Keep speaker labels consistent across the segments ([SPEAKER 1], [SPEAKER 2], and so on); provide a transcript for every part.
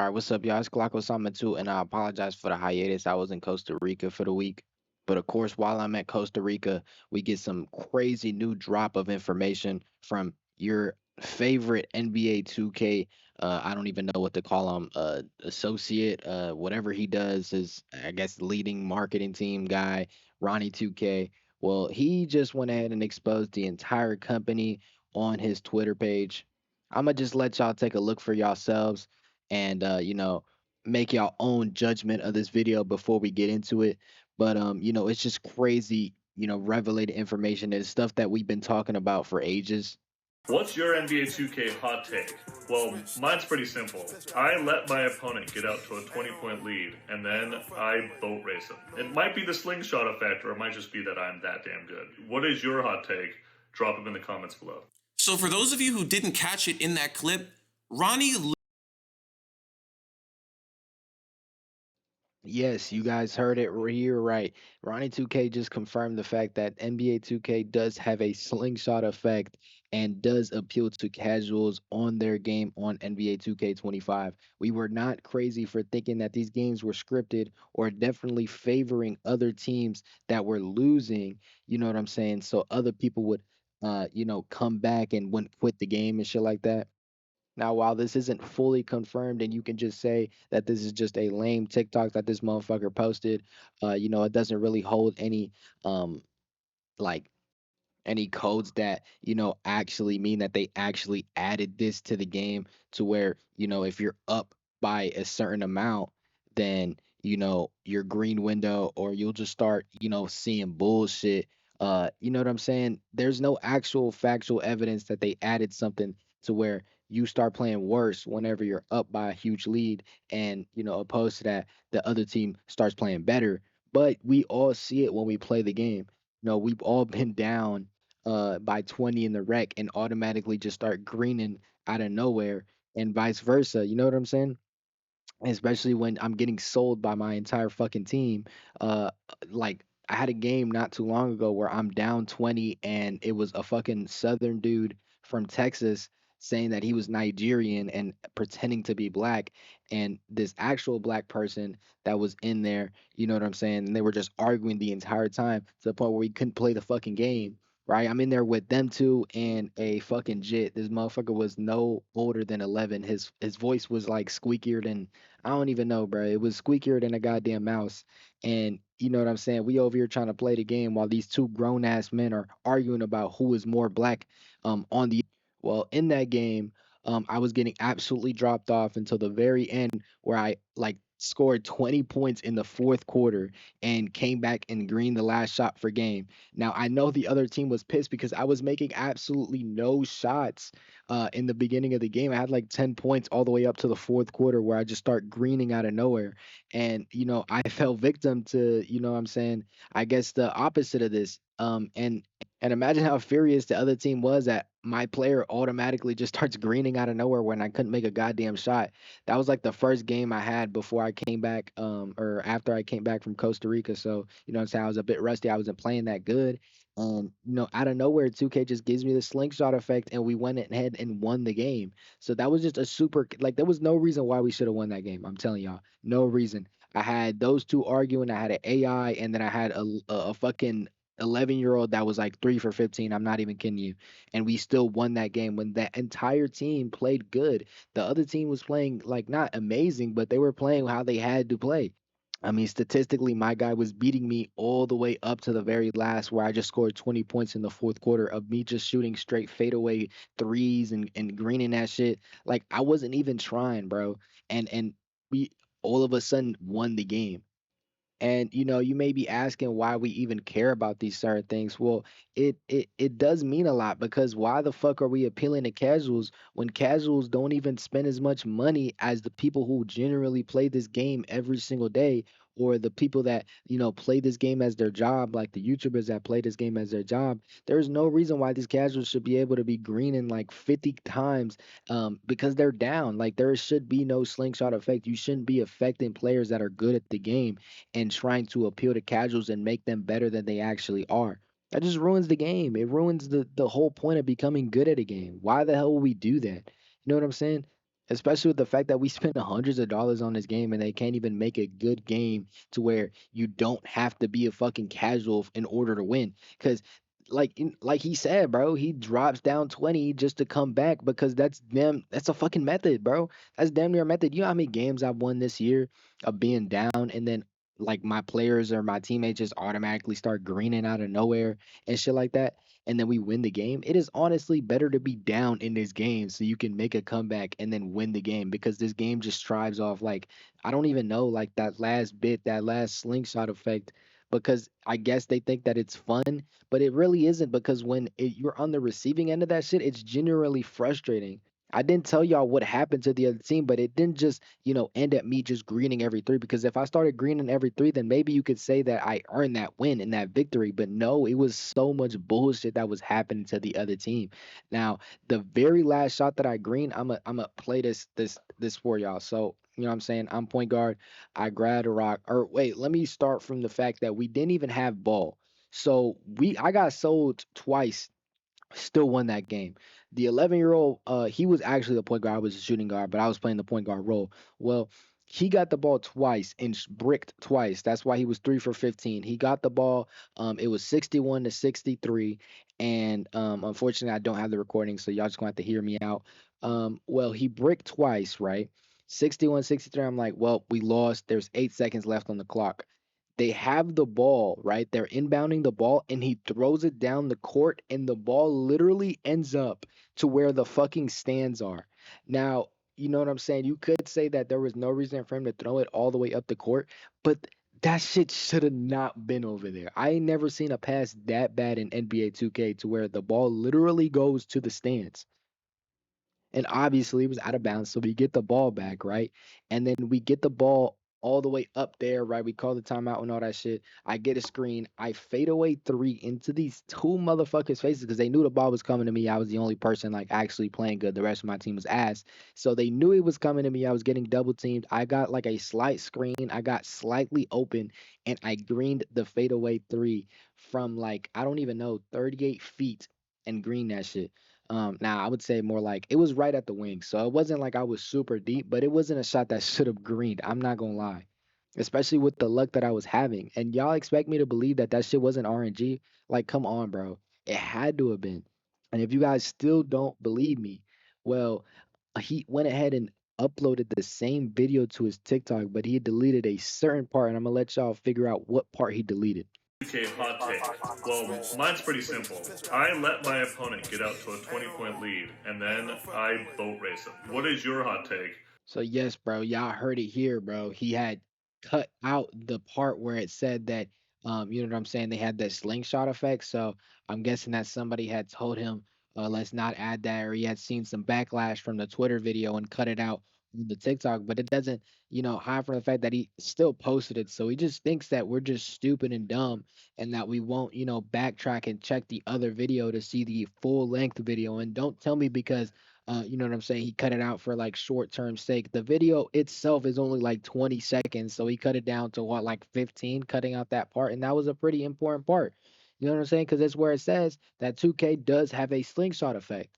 [SPEAKER 1] All right, what's up, y'all? It's Glock Osama too, and I apologize for the hiatus. I was in Costa Rica for the week. But of course, while I'm at Costa Rica, we get some crazy new drop of information from your favorite NBA 2K. I don't even know what to call him. Associate, whatever he does is, I guess, leading marketing team guy, Ronnie 2K. Well, he just went ahead and exposed the entire company on his Twitter page. I'm gonna just let y'all take a look for yourselves and make your own judgment of this video before we get into it. But it's just crazy, revelated information. It's stuff that we've been talking about for ages.
[SPEAKER 2] What's your NBA 2K hot take? Well, mine's pretty simple. I let my opponent get out to a 20-point lead, and then I boat race him. It might be the slingshot effect, or it might just be that I'm that damn good. What is your hot take? Drop them in the comments below.
[SPEAKER 3] So for those of you who didn't catch it in that clip, Ronnie
[SPEAKER 1] Yes, you guys heard it here right. Ronnie 2K just confirmed the fact that NBA 2K does have a slingshot effect and does appeal to casuals on their game on NBA 2K25. We were not crazy for thinking that these games were scripted or definitely favoring other teams that were losing, you know what I'm saying? So other people would come back and wouldn't quit the game and shit like that. Now, while this isn't fully confirmed, and you can just say that this is just a lame TikTok that this motherfucker posted, it doesn't really hold any um like any codes that actually mean that they actually added this to the game to where if you're up by a certain amount, then your green window, or you'll just start seeing bullshit. You know what I'm saying? There's no actual factual evidence that they added something to where you start playing worse whenever you're up by a huge lead, and opposed to that, the other team starts playing better. But we all see it when we play the game. We've all been down by 20 in the wreck and automatically just start greening out of nowhere, and vice versa. You know what I'm saying? Especially when I'm getting sold by my entire fucking team. Like I had a game not too long ago where I'm down 20, and it was a fucking southern dude from Texas saying that he was Nigerian and pretending to be black, and this actual black person that was in there, you know what I'm saying? And they were just arguing the entire time to the point where we couldn't play the fucking game. Right, I'm in there with them two and a fucking jit. This motherfucker was no older than 11. His voice was like squeakier than, I don't even know, bro. It was squeakier than a goddamn mouse. And you know what I'm saying? We over here trying to play the game while these two grown ass men are arguing about who is more black on the well, in that game, I was getting absolutely dropped off until the very end where I like scored 20 points in the fourth quarter and came back and greened the last shot for game. Now I know the other team was pissed because I was making absolutely no shots in the beginning of the game. I had like 10 points all the way up to the fourth quarter where I just start greening out of nowhere. And, I fell victim to, what I'm saying, I guess the opposite of this. And imagine how furious the other team was that my player automatically just starts greening out of nowhere when I couldn't make a goddamn shot. That was like the first game I had before I came back, or after I came back from Costa Rica. So, what I'm saying, I was a bit rusty. I wasn't playing that good. And out of nowhere, 2K just gives me the slingshot effect, and we went ahead and won the game. So that was just a super, like, there was no reason why we should have won that game. I'm telling y'all, no reason. I had those two arguing. I had an AI, and then I had a fucking 11-year-old that was like 3 for 15. I'm not even kidding you. And we still won that game when that entire team played good. The other team was playing like not amazing, but they were playing how they had to play. I mean, statistically, my guy was beating me all the way up to the very last, where I just scored 20 points in the fourth quarter of me just shooting straight fadeaway threes and greening that shit. Like I wasn't even trying, bro. And we all of a sudden won the game. And you may be asking why we even care about these certain things. Well, it does mean a lot, because why the fuck are we appealing to casuals when casuals don't even spend as much money as the people who generally play this game every single day, or the people that play this game as their job, like the YouTubers that play this game as their job. There's no reason why these casuals should be able to be greening like 50 times because they're down. Like there should be no slingshot effect. You shouldn't be affecting players that are good at the game and trying to appeal to casuals and make them better than they actually are. That just ruins the game. It ruins the whole point of becoming good at a game. Why the hell would we do that? You know what I'm saying? especially with the fact that we spend hundreds of dollars on this game and they can't even make a good game to where you don't have to be a fucking casual in order to win. Because like he said, bro, he drops down 20 just to come back because that's a fucking method, bro. That's damn near a method. You know how many games I've won this year of being down and then like my players or my teammates just automatically start greening out of nowhere and shit like that, and then we win the game. It is honestly better to be down in this game so you can make a comeback and then win the game because this game just strives off like I don't even know like that last bit, that last slingshot effect, because I guess they think that it's fun, but it really isn't because you're on the receiving end of that shit, it's genuinely frustrating. I didn't tell y'all what happened to the other team, but it didn't just, end at me just greening every three. Because if I started greening every three, then maybe you could say that I earned that win and that victory. But no, it was so much bullshit that was happening to the other team. Now, the very last shot that I green, I'm a play this for y'all. So you know what I'm saying? I'm point guard. I grab a rock. Or wait, let me start from the fact that we didn't even have ball. So I got sold twice, still won that game. The 11-year-old, he was actually the point guard. I was a shooting guard, but I was playing the point guard role. Well, he got the ball twice and bricked twice. That's why he was 3 for 15. He got the ball. It was 61 to 63, and unfortunately, I don't have the recording, so y'all just gonna have to hear me out. Well, he bricked twice, right? 61, 63. I'm like, well, we lost. There's 8 seconds left on the clock. They have the ball, right? They're inbounding the ball and he throws it down the court and the ball literally ends up to where the fucking stands are. Now, you know what I'm saying? You could say that there was no reason for him to throw it all the way up the court, but that shit should have not been over there. I ain't never seen a pass that bad in NBA 2K to where the ball literally goes to the stands. And obviously it was out of bounds. So we get the ball back, right? And then we get the ball all the way up there, right? We call the timeout and all that shit. I get a screen. I fade away three into these two motherfuckers' faces because they knew the ball was coming to me. I was the only person like actually playing good. The rest of my team was ass. So they knew it was coming to me. I was getting double teamed. I got like a slight screen. I got slightly open and I greened the fadeaway three from like, I don't even know, 38 feet and green that shit. Now I would say more like it was right at the wing, so it wasn't like I was super deep, but it wasn't a shot that should have greened. I'm not gonna lie, especially with the luck that I was having. And y'all expect me to believe that that shit wasn't RNG? Like, come on, bro, it had to have been. And if you guys still don't believe me, well, he went ahead and uploaded the same video to his TikTok, but he deleted a certain part, and I'm gonna let y'all figure out what part he deleted.
[SPEAKER 2] 2K hot take. Well, mine's pretty simple. I let my opponent get out to a 20-point lead, and then I boat race him. What is your hot take?
[SPEAKER 1] So yes, bro, y'all heard it here, bro. He had cut out the part where it said that, you know what I'm saying? They had that slingshot effect. So I'm guessing that somebody had told him, let's not add that, or he had seen some backlash from the Twitter video and cut it out on the TikTok. But it doesn't, hide from the fact that he still posted it. So he just thinks that we're just stupid and dumb, and that we won't, backtrack and check the other video to see the full length video. And don't tell me because you know what I'm saying? He cut it out for like short term sake. The video itself is only like 20 seconds, so he cut it down to what, like 15, cutting out that part, and that was a pretty important part. You know what I'm saying? Because that's where it says that 2K does have a slingshot effect.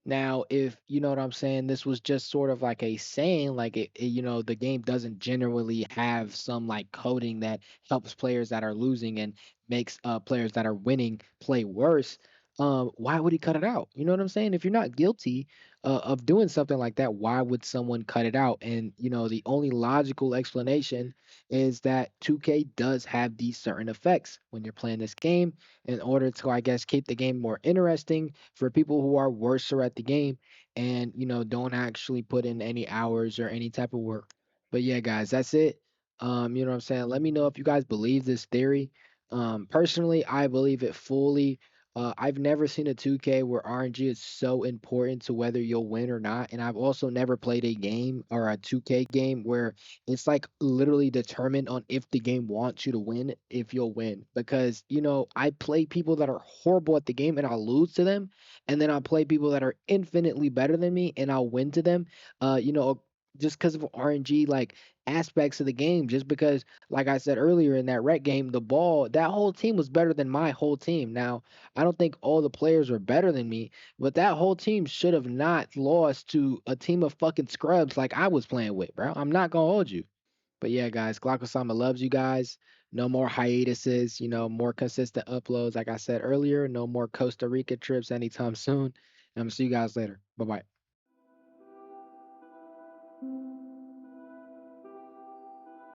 [SPEAKER 1] Now, if you know what I'm saying, this was just sort of like a saying, like the game doesn't generally have some like coding that helps players that are losing and makes players that are winning play worse. Why would he cut it out? You know what I'm saying? If you're not guilty of doing something like that, why would someone cut it out? And the only logical explanation is that 2K does have these certain effects when you're playing this game in order to, I guess, keep the game more interesting for people who are worser at the game and don't actually put in any hours or any type of work. But yeah, guys, that's it. You know what I'm saying? Let me know if you guys believe this theory. Personally, I believe it fully. I've never seen a 2K where RNG is so important to whether you'll win or not. And I've also never played a game or a 2K game where it's like literally determined on if the game wants you to win, if you'll win. Because, I play people that are horrible at the game and I'll lose to them. And then I'll play people that are infinitely better than me and I'll win to them. just because of RNG like aspects of the game. Just because, like I said earlier in that rec game, the ball that whole team was better than my whole team. Now I don't think all the players were better than me, but that whole team should have not lost to a team of fucking scrubs like I was playing with, bro. I'm not gonna hold you. But yeah, guys, Glockosama loves you guys. No more hiatuses, more consistent uploads. Like I said earlier, no more Costa Rica trips anytime soon. I'm gonna see you guys later. Bye bye.